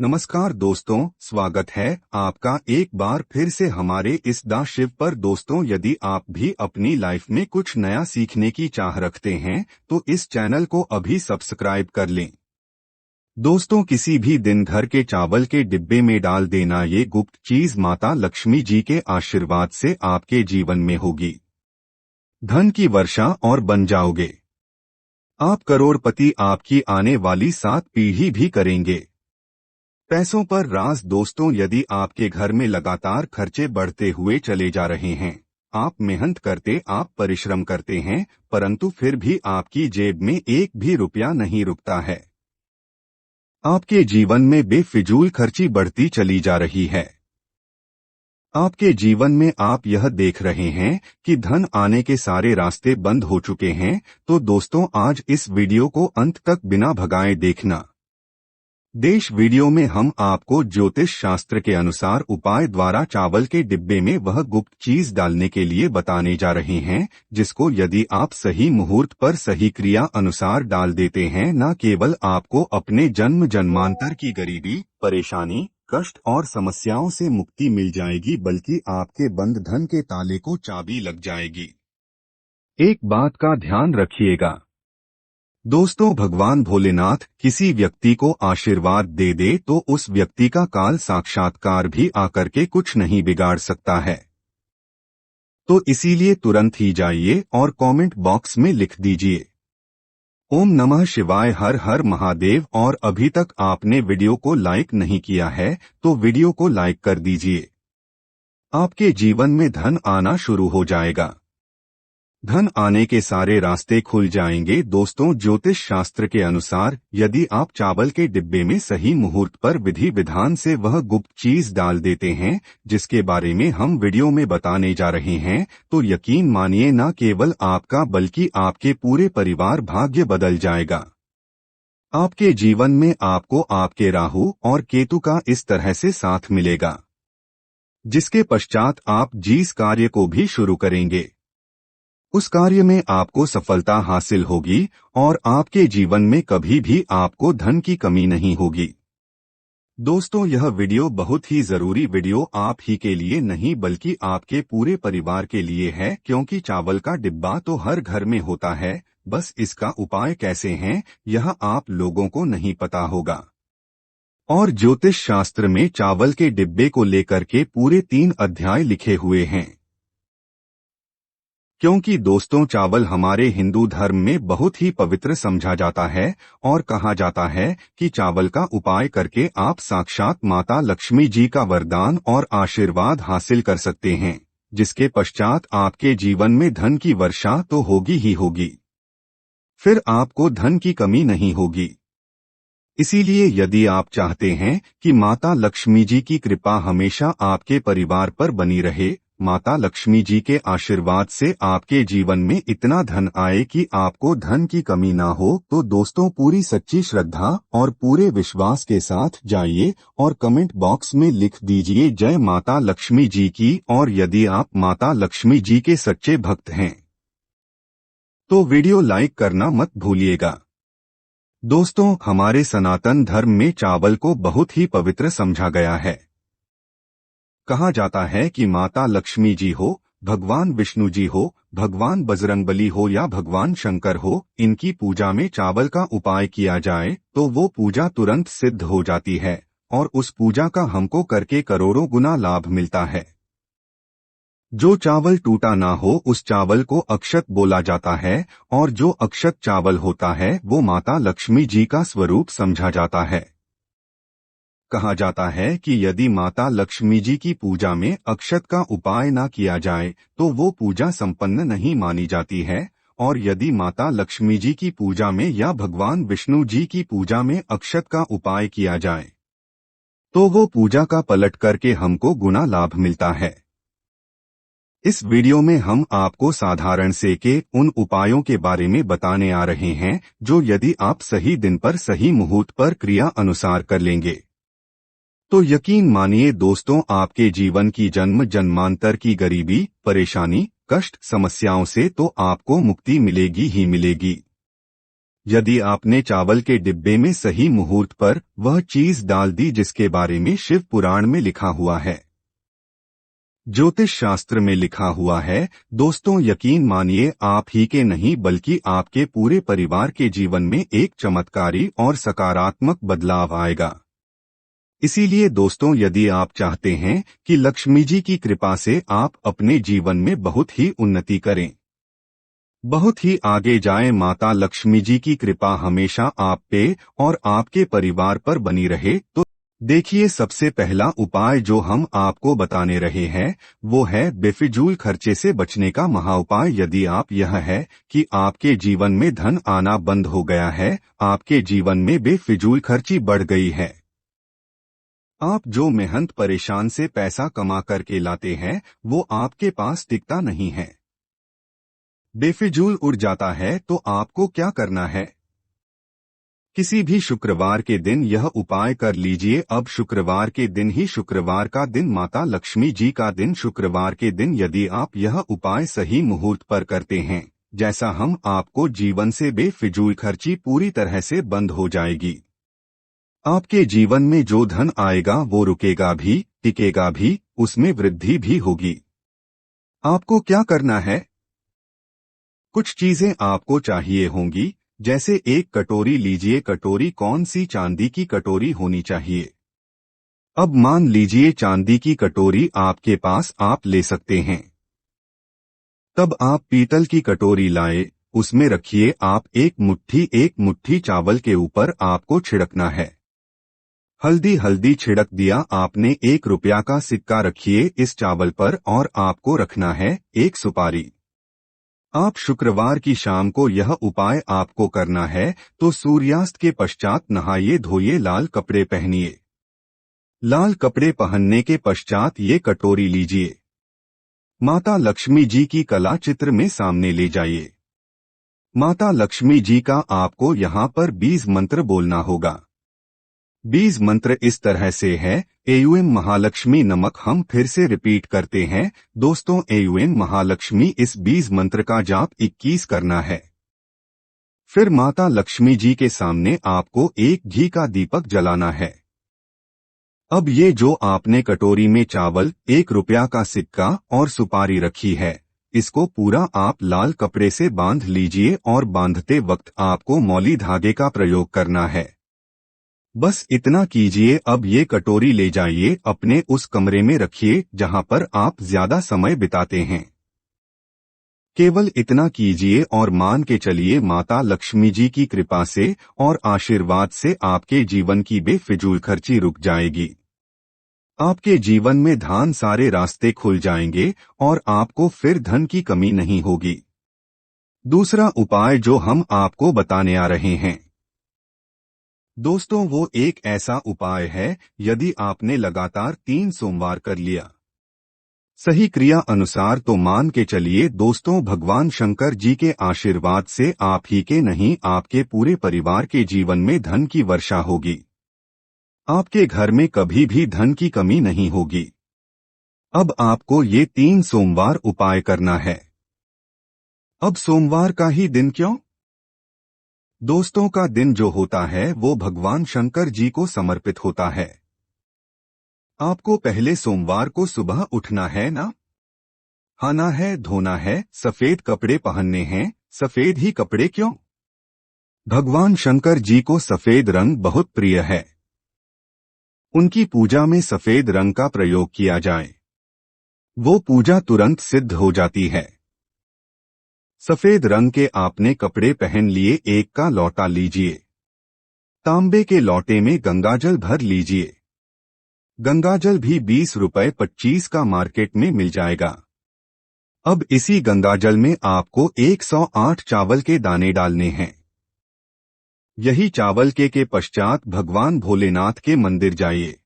नमस्कार दोस्तों, स्वागत है आपका एक बार फिर से हमारे इस दा शिव पर। दोस्तों, यदि आप भी अपनी लाइफ में कुछ नया सीखने की चाह रखते हैं तो इस चैनल को अभी सब्सक्राइब कर लें। दोस्तों, किसी भी दिन घर के चावल के डिब्बे में डाल देना ये गुप्त चीज माता लक्ष्मी जी के आशीर्वाद से आपके जीवन में होगी। धन की वर्षा और बन जाओगे आप करोड़पति। आपकी आने वाली 7 पीढ़ी भी करेंगे। पैसों पर राज। दोस्तों, यदि आपके घर में लगातार खर्चे बढ़ते हुए चले जा रहे हैं, आप मेहनत करते, आप परिश्रम करते हैं, परंतु फिर भी आपकी जेब में एक भी रुपया नहीं रुकता है। आपके जीवन में बेफिजूल खर्ची बढ़ती चली जा रही है। आपके जीवन में आप यह देख रहे हैं कि धन आने के सारे रास्ते बंद हो चुके हैं। तो दोस्तों, आज इस वीडियो को अंत तक बिना भगाए देखना। देश वीडियो में हम आपको ज्योतिष शास्त्र के अनुसार उपाय द्वारा चावल के डिब्बे में वह गुप्त चीज डालने के लिए बताने जा रहे हैं, जिसको यदि आप सही मुहूर्त पर सही क्रिया अनुसार डाल देते हैं, न केवल आपको अपने जन्म जन्मांतर की गरीबी, परेशानी, कष्ट और समस्याओं से मुक्ति मिल जाएगी, बल्कि आपके बंद धन के ताले को चाबी लग जाएगी। एक बात का ध्यान रखिएगा दोस्तों, भगवान भोलेनाथ किसी व्यक्ति को आशीर्वाद दे दे तो उस व्यक्ति का काल साक्षात्कार भी आकर के कुछ नहीं बिगाड़ सकता है। तो इसीलिए तुरंत ही जाइए और कमेंट बॉक्स में लिख दीजिए ओम नमः शिवाय, हर हर महादेव। और अभी तक आपने वीडियो को लाइक नहीं किया है तो वीडियो को लाइक कर दीजिए। आपके जीवन में धन आना शुरू हो जाएगा। धन आने के सारे रास्ते खुल जाएंगे। दोस्तों, ज्योतिष शास्त्र के अनुसार यदि आप चावल के डिब्बे में सही मुहूर्त पर विधि विधान से वह गुप्त चीज डाल देते हैं, जिसके बारे में हम वीडियो में बताने जा रहे हैं, तो यकीन मानिए, न केवल आपका बल्कि आपके पूरे परिवार भाग्य बदल जाएगा। आपके जीवन में आपको आपके राहु और केतु का इस तरह से साथ मिलेगा, जिसके पश्चात आप जिस कार्य को भी शुरू करेंगे उस कार्य में आपको सफलता हासिल होगी और आपके जीवन में कभी भी आपको धन की कमी नहीं होगी। दोस्तों, यह वीडियो बहुत ही जरूरी वीडियो आप ही के लिए नहीं बल्कि आपके पूरे परिवार के लिए है, क्योंकि चावल का डिब्बा तो हर घर में होता है, बस इसका उपाय कैसे है यह आप लोगों को नहीं पता होगा। और ज्योतिष शास्त्र में चावल के डिब्बे को लेकर के पूरे 3 अध्याय लिखे हुए हैं, क्योंकि दोस्तों, चावल हमारे हिंदू धर्म में बहुत ही पवित्र समझा जाता है और कहा जाता है कि चावल का उपाय करके आप साक्षात माता लक्ष्मी जी का वरदान और आशीर्वाद हासिल कर सकते हैं, जिसके पश्चात आपके जीवन में धन की वर्षा तो होगी ही होगी, फिर आपको धन की कमी नहीं होगी। इसीलिए यदि आप चाहते हैं कि माता लक्ष्मी जी की कृपा हमेशा आपके परिवार पर बनी रहे, माता लक्ष्मी जी के आशीर्वाद से आपके जीवन में इतना धन आए कि आपको धन की कमी ना हो, तो दोस्तों, पूरी सच्ची श्रद्धा और पूरे विश्वास के साथ जाइए और कमेंट बॉक्स में लिख दीजिए जय माता लक्ष्मी जी की। और यदि आप माता लक्ष्मी जी के सच्चे भक्त हैं तो वीडियो लाइक करना मत भूलिएगा। दोस्तों, हमारे सनातन धर्म में चावल को बहुत ही पवित्र समझा गया है। कहा जाता है कि माता लक्ष्मी जी हो, भगवान विष्णु जी हो, भगवान बजरंगबली हो या भगवान शंकर हो, इनकी पूजा में चावल का उपाय किया जाए तो वो पूजा तुरंत सिद्ध हो जाती है और उस पूजा का हमको करके करोड़ों गुना लाभ मिलता है। जो चावल टूटा ना हो उस चावल को अक्षत बोला जाता है, और जो अक्षत चावल होता है वो माता लक्ष्मी जी का स्वरूप समझा जाता है। कहा जाता है कि यदि माता लक्ष्मी जी की पूजा में अक्षत का उपाय ना किया जाए तो वो पूजा संपन्न नहीं मानी जाती है, और यदि माता लक्ष्मी जी की पूजा में या भगवान विष्णु जी की पूजा में अक्षत का उपाय किया जाए तो वो पूजा का पलट करके हमको गुना लाभ मिलता है। इस वीडियो में हम आपको साधारण से के उन उपायों के बारे में बताने आ रहे हैं जो यदि आप सही दिन पर सही मुहूर्त पर क्रिया अनुसार कर लेंगे तो यकीन मानिए दोस्तों, आपके जीवन की जन्म जन्मांतर की गरीबी, परेशानी, कष्ट, समस्याओं से तो आपको मुक्ति मिलेगी ही मिलेगी। यदि आपने चावल के डिब्बे में सही मुहूर्त पर वह चीज डाल दी जिसके बारे में शिव पुराण में लिखा हुआ है, ज्योतिष शास्त्र में लिखा हुआ है, दोस्तों यकीन मानिए आप ही के नहीं बल्कि आपके पूरे परिवार के जीवन में एक चमत्कारी और सकारात्मक बदलाव आएगा। इसीलिए दोस्तों यदि आप चाहते हैं कि लक्ष्मी जी की कृपा से आप अपने जीवन में बहुत ही उन्नति करें, बहुत ही आगे जाएं, माता लक्ष्मी जी की कृपा हमेशा आप पे और आपके परिवार पर बनी रहे, तो देखिए सबसे पहला उपाय जो हम आपको बताने रहे हैं वो है बेफिजूल खर्चे से बचने का महाउपाय। यदि आप यह है कि आपके जीवन में धन आना बंद हो गया है, आपके जीवन में बेफिजूल खर्ची बढ़ गई है, आप जो मेहनत परेशान से पैसा कमा करके लाते हैं वो आपके पास टिकता नहीं है, बेफिजूल उड़ जाता है, तो आपको क्या करना है? किसी भी शुक्रवार के दिन यह उपाय कर लीजिए। अब शुक्रवार के दिन ही, शुक्रवार का दिन माता लक्ष्मी जी का दिन, शुक्रवार के दिन यदि आप यह उपाय सही मुहूर्त पर करते हैं, जैसा हम आपको जीवन से बेफिजूल खर्ची पूरी तरह से बंद हो जाएगी। आपके जीवन में जो धन आएगा वो रुकेगा भी, टिकेगा भी, उसमें वृद्धि भी होगी। आपको क्या करना है? कुछ चीजें आपको चाहिए होंगी, जैसे एक कटोरी लीजिए। कटोरी कौन सी? चांदी की कटोरी होनी चाहिए। अब मान लीजिए चांदी की कटोरी आपके पास, आप ले सकते हैं। तब आप पीतल की कटोरी लाए, उसमें रखिए आप एक मुट्ठी चावल के ऊपर आपको छिड़कना है। हल्दी छिड़क दिया आपने। 1 रुपया का सिक्का रखिए इस चावल पर और आपको रखना है एक सुपारी। आप शुक्रवार की शाम को यह उपाय आपको करना है, तो सूर्यास्त के पश्चात नहाइए धोइए, लाल कपड़े पहनिए। लाल कपड़े पहनने के पश्चात ये कटोरी लीजिए, माता लक्ष्मी जी की कला चित्र में सामने ले जाइए। माता लक्ष्मी जी का आपको यहाँ पर बीज मंत्र बोलना होगा। बीज मंत्र इस तरह से है, एयूएम महालक्ष्मी नमक। हम फिर से रिपीट करते हैं दोस्तों, एयूएम महालक्ष्मी। इस बीज मंत्र का जाप 21 करना है। फिर माता लक्ष्मी जी के सामने आपको एक घी का दीपक जलाना है। अब ये जो आपने कटोरी में चावल, 1 रुपया का सिक्का और सुपारी रखी है, इसको पूरा आप लाल कपड़े से बांध लीजिए और बांधते वक्त आपको मौली धागे का प्रयोग करना है। बस इतना कीजिए। अब ये कटोरी ले जाइए, अपने उस कमरे में रखिए जहां पर आप ज्यादा समय बिताते हैं। केवल इतना कीजिए और मान के चलिए माता लक्ष्मी जी की कृपा से और आशीर्वाद से आपके जीवन की बेफिजूल खर्ची रुक जाएगी। आपके जीवन में धन सारे रास्ते खुल जाएंगे और आपको फिर धन की कमी नहीं होगी। दूसरा उपाय जो हम आपको बताने आ रहे हैं दोस्तों, वो एक ऐसा उपाय है, यदि आपने लगातार 3 सोमवार कर लिया सही क्रिया अनुसार, तो मान के चलिए दोस्तों, भगवान शंकर जी के आशीर्वाद से आप ही के नहीं आपके पूरे परिवार के जीवन में धन की वर्षा होगी। आपके घर में कभी भी धन की कमी नहीं होगी। अब आपको ये 3 सोमवार उपाय करना है। अब सोमवार का ही दिन क्यों? दोस्तों का दिन जो होता है वो भगवान शंकर जी को समर्पित होता है। आपको पहले सोमवार को सुबह उठना है ना, खाना है, धोना है, सफेद कपड़े पहनने हैं। सफेद ही कपड़े क्यों? भगवान शंकर जी को सफेद रंग बहुत प्रिय है। उनकी पूजा में सफेद रंग का प्रयोग किया जाए, वो पूजा तुरंत सिद्ध हो जाती है। सफेद रंग के आपने कपड़े पहन लिए, एक का लौटा लीजिए। तांबे के लौटे में गंगाजल भर लीजिए। गंगाजल भी 20 रुपए 25 का मार्केट में मिल जाएगा। अब इसी गंगाजल में आपको 108 चावल के दाने डालने हैं। यही चावल के पश्चात भगवान भोलेनाथ के मंदिर जाइए,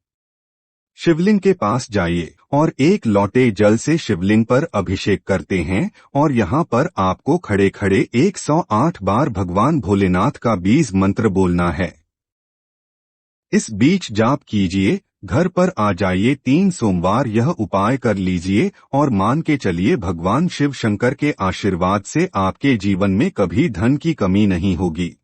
शिवलिंग के पास जाइए और 1 लोटे जल से शिवलिंग पर अभिषेक करते हैं और यहाँ पर आपको खड़े खड़े 108 बार भगवान भोलेनाथ का बीज मंत्र बोलना है। इस बीच जाप कीजिए, घर पर आ जाइए, 3 सोमवार यह उपाय कर लीजिए और मान के चलिए भगवान शिव शंकर के आशीर्वाद से आपके जीवन में कभी धन की कमी नहीं होगी।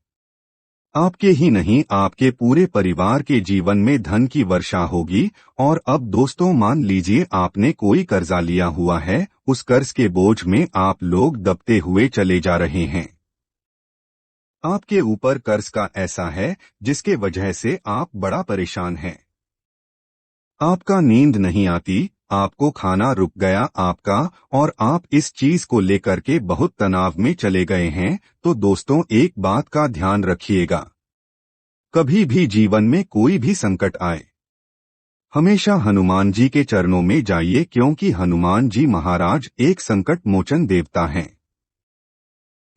आपके ही नहीं आपके पूरे परिवार के जीवन में धन की वर्षा होगी। और अब दोस्तों मान लीजिए आपने कोई कर्जा लिया हुआ है, उस कर्ज के बोझ में आप लोग दबते हुए चले जा रहे हैं। आपके ऊपर कर्ज का ऐसा है जिसके वजह से आप बड़ा परेशान हैं। आपका नींद नहीं आती, आपको खाना रुक गया आपका, और आप इस चीज को लेकर के बहुत तनाव में चले गए हैं। तो दोस्तों एक बात का ध्यान रखिएगा, कभी भी जीवन में कोई भी संकट आए, हमेशा हनुमान जी के चरणों में जाइए, क्योंकि हनुमान जी महाराज एक संकट मोचन देवता हैं।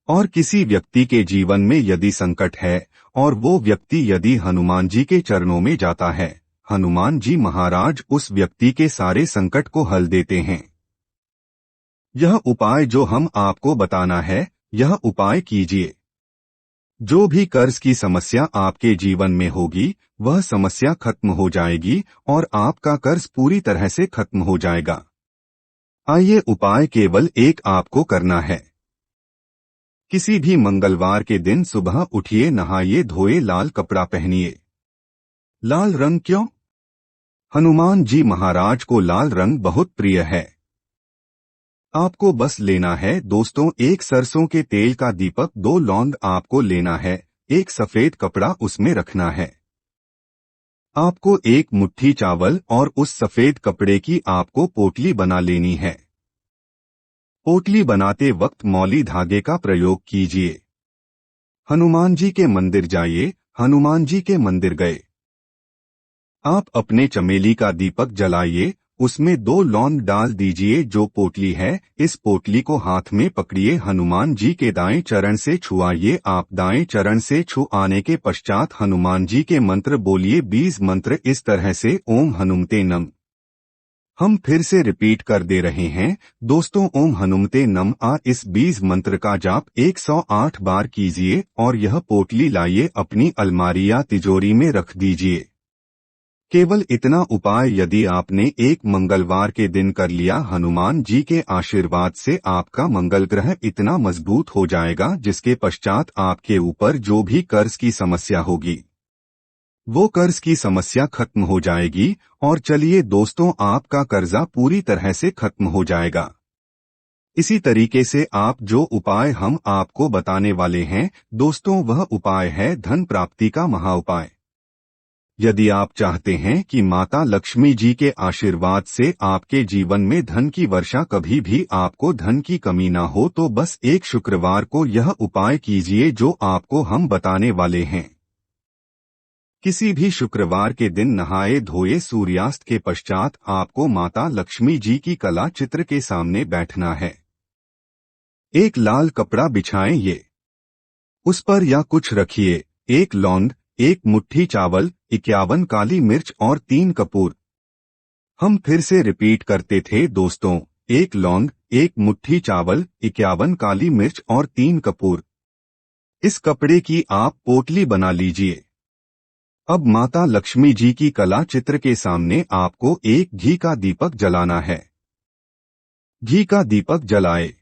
और किसी व्यक्ति के जीवन में यदि संकट है और वो व्यक्ति यदि हनुमान जी के चरणों में जाता है, हनुमान जी महाराज उस व्यक्ति के सारे संकट को हल देते हैं। यह उपाय जो हम आपको बताना है, यह उपाय कीजिए। जो भी कर्ज की समस्या आपके जीवन में होगी, वह समस्या खत्म हो जाएगी और आपका कर्ज पूरी तरह से खत्म हो जाएगा। आइए उपाय केवल एक आपको करना है। किसी भी मंगलवार के दिन सुबह उठिए, नहाइए धोए, लाल कपड़ा पहनिए। लाल रंग क्यों? हनुमान जी महाराज को लाल रंग बहुत प्रिय है। आपको बस लेना है दोस्तों एक सरसों के तेल का दीपक, 2 लौंग आपको लेना है, एक सफेद कपड़ा उसमें रखना है। आपको एक मुट्ठी चावल और उस सफेद कपड़े की आपको पोटली बना लेनी है। पोटली बनाते वक्त मौली धागे का प्रयोग कीजिए। हनुमान जी के मंदिर जाइए। हनुमान जी के मंदिर गए, आप अपने चमेली का दीपक जलाइए, उसमें 2 लौंग डाल दीजिए। जो पोटली है, इस पोटली को हाथ में पकड़िए, हनुमान जी के दाएं चरण से छुआइए। आप दाएं चरण से छू आने के पश्चात हनुमान जी के मंत्र बोलिए, 20 मंत्र इस तरह से, ओम हनुमते नम। हम फिर से रिपीट कर दे रहे हैं दोस्तों, ओम हनुमते नम आ। इस 20 मंत्र का जाप 108 बार कीजिए और यह पोटली लाइए, अपनी अलमारी या तिजोरी में रख दीजिए। केवल इतना उपाय यदि आपने एक मंगलवार के दिन कर लिया, हनुमान जी के आशीर्वाद से आपका मंगल ग्रह इतना मजबूत हो जाएगा जिसके पश्चात आपके ऊपर जो भी कर्ज की समस्या होगी, वो कर्ज की समस्या खत्म हो जाएगी। और चलिए दोस्तों, आपका कर्जा पूरी तरह से खत्म हो जाएगा। इसी तरीके से आप जो उपाय हम आपको बताने वाले हैं दोस्तों, वह उपाय है धन प्राप्ति का महाउपाय। यदि आप चाहते हैं कि माता लक्ष्मी जी के आशीर्वाद से आपके जीवन में धन की वर्षा, कभी भी आपको धन की कमी ना हो, तो बस एक शुक्रवार को यह उपाय कीजिए जो आपको हम बताने वाले हैं। किसी भी शुक्रवार के दिन नहाए धोए सूर्यास्त के पश्चात आपको माता लक्ष्मी जी की कला चित्र के सामने बैठना है। एक लाल कपड़ा बिछाएं, ये उस पर या कुछ रखिए, 1 लौंग, 1 मुट्ठी चावल, 51 काली मिर्च और 3 कपूर। हम फिर से रिपीट करते थे दोस्तों, 1 लौंग, 1 मुट्ठी चावल, 51 काली मिर्च और 3 कपूर। इस कपड़े की आप पोटली बना लीजिए। अब माता लक्ष्मी जी की कला चित्र के सामने आपको एक घी का दीपक जलाना है। घी का दीपक जलाए,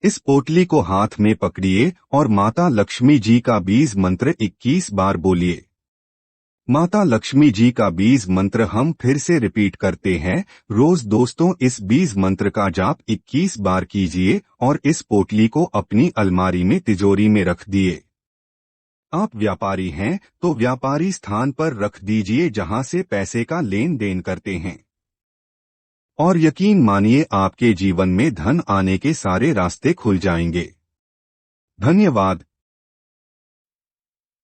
इस पोटली को हाथ में पकड़िए और माता लक्ष्मी जी का 20 मंत्र 21 बार बोलिए। माता लक्ष्मी जी का 20 मंत्र हम फिर से रिपीट करते हैं रोज दोस्तों, इस 20 मंत्र का जाप 21 बार कीजिए और इस पोटली को अपनी अलमारी में तिजोरी में रख दिए। आप व्यापारी हैं तो व्यापारी स्थान पर रख दीजिए जहां से पैसे का लेन देन करते हैं, और यकीन मानिए आपके जीवन में धन आने के सारे रास्ते खुल जाएंगे। धन्यवाद।